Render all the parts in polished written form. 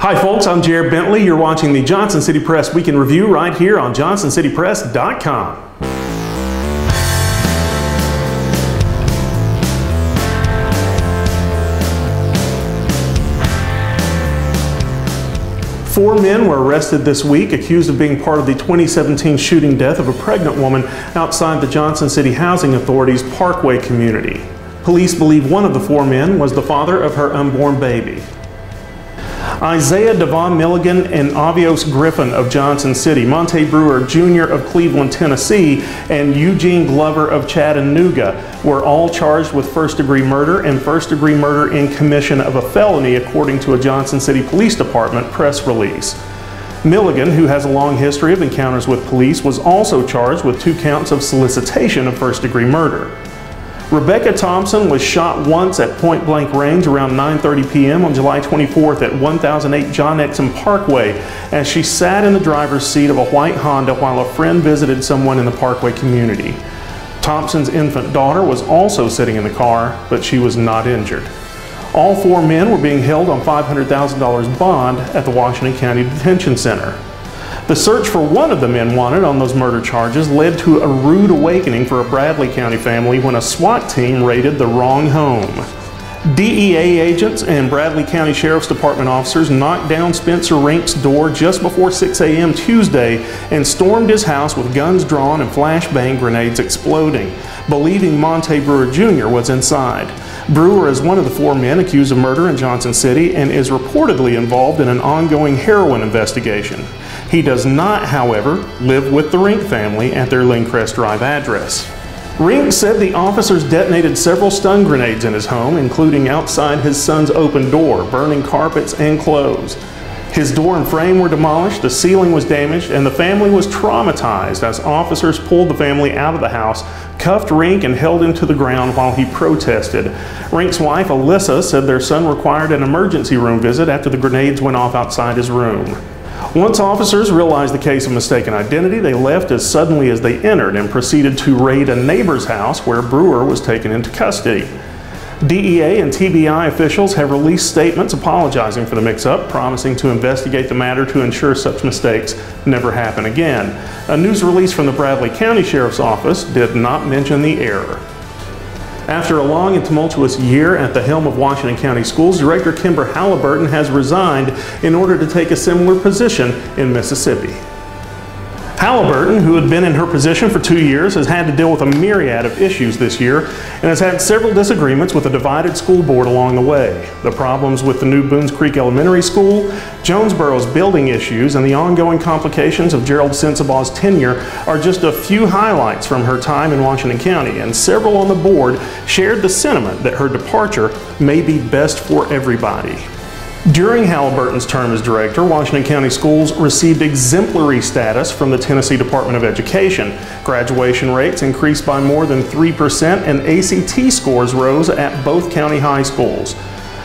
Hi folks, I'm Jared Bentley. You're watching the Johnson City Press Week in Review right here on JohnsonCityPress.com. Four men were arrested this week accused of being part of the 2017 shooting death of a pregnant woman outside the Johnson City Housing Authority's Parkway community. Police believe one of the four men was the father of her unborn baby. Isaiah Devon Milligan and Avios Griffin of Johnson City, Monte Brewer Jr. of Cleveland, Tennessee, and Eugene Glover of Chattanooga were all charged with first-degree murder and first-degree murder in commission of a felony, according to a Johnson City Police Department press release. Milligan, who has a long history of encounters with police, was also charged with 2 counts of solicitation of first-degree murder. Rebecca Thompson was shot once at point-blank range around 9:30 p.m. on July 24th at 1008 John Exum Parkway as she sat in the driver's seat of a white Honda while a friend visited someone in the Parkway community. Thompson's infant daughter was also sitting in the car, but she was not injured. All 4 men were being held on $500,000 bond at the Washington County Detention Center. The search for one of the men wanted on those murder charges led to a rude awakening for a Bradley County family when a SWAT team raided the wrong home. DEA agents and Bradley County Sheriff's Department officers knocked down Spencer Rink's door just before 6 a.m. Tuesday and stormed his house with guns drawn and flashbang grenades exploding, believing Monte Brewer Jr. was inside. Brewer is one of the 4 men accused of murder in Johnson City and is reportedly involved in an ongoing heroin investigation. He does not, however, live with the Rink family at their Lindcrest Drive address. Rink said the officers detonated several stun grenades in his home, including outside his son's open door, burning carpets and clothes. His door and frame were demolished, the ceiling was damaged, and the family was traumatized as officers pulled the family out of the house, cuffed Rink, and held him to the ground while he protested. Rink's wife, Alyssa, said their son required an emergency room visit after the grenades went off outside his room. Once officers realized the case of mistaken identity, they left as suddenly as they entered and proceeded to raid a neighbor's house where Brewer was taken into custody. DEA and TBI officials have released statements apologizing for the mix-up, promising to investigate the matter to ensure such mistakes never happen again. A news release from the Bradley County Sheriff's Office did not mention the error. After a long and tumultuous year at the helm of Washington County Schools, Director Kimber Halliburton has resigned in order to take a similar position in Mississippi. Halliburton, who had been in her position for 2 years, has had to deal with a myriad of issues this year and has had several disagreements with a divided school board along the way. The problems with the new Boones Creek Elementary School, Jonesboro's building issues, and the ongoing complications of Gerald Sensabaugh's tenure are just a few highlights from her time in Washington County, and several on the board shared the sentiment that her departure may be best for everybody. During Halliburton's term as director, Washington County Schools received exemplary status from the Tennessee Department of Education. Graduation rates increased by more than 3% and ACT scores rose at both county high schools.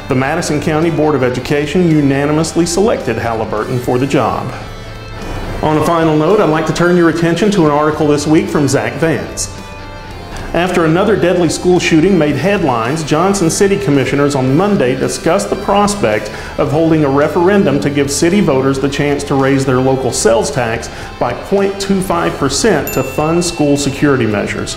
The Madison County Board of Education unanimously selected Halliburton for the job. On a final note, I'd like to turn your attention to an article this week from Zach Vance. After another deadly school shooting made headlines, Johnson City commissioners on Monday discussed the prospect of holding a referendum to give city voters the chance to raise their local sales tax by 0.25% to fund school security measures.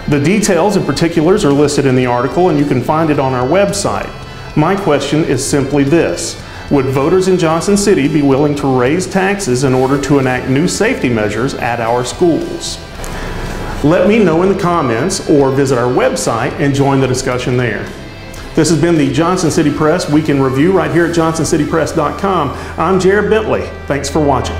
The details and particulars are listed in the article, and you can find it on our website. My question is simply this: would voters in Johnson City be willing to raise taxes in order to enact new safety measures at our schools? Let me know in the comments or visit our website and join the discussion there. This has been the Johnson City Press Week in Review right here at JohnsonCityPress.com. I'm Jared Bentley. Thanks for watching.